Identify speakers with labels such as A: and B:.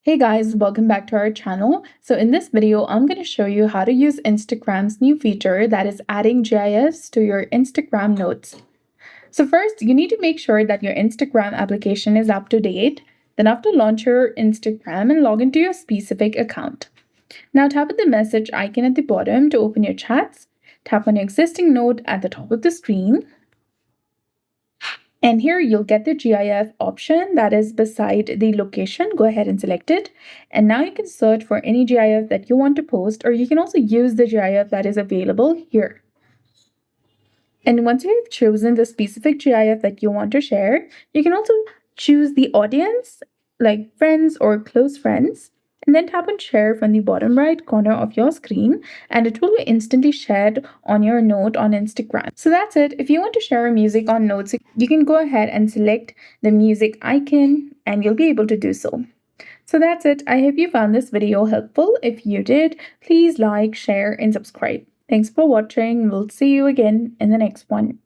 A: Hey guys, welcome back to our channel. So in this video, I'm going to show you how to use Instagram's new feature that is adding GIFs to your Instagram notes. So first, you need to make sure that your Instagram application is up to date. Then after launch your Instagram and log into your specific account. Now tap on the message icon at the bottom to open your chats. Tap on your existing note at the top of the screen. And here you'll get the GIF option that is beside the location. Go ahead and select it. And now you can search for any GIF that you want to post, or you can also use the GIF that is available here. And once you've chosen the specific GIF that you want to share, you can also choose the audience, like friends or close friends, and then tap on share from the bottom right corner of your screen, and it will be instantly shared on your note on Instagram. So that's it. If you want to share music on notes, you can go ahead and select the music icon and you'll be able to do so. So that's it. I hope you found this video helpful. If you did, please like, share, and subscribe. Thanks for watching. We'll see you again in the next one.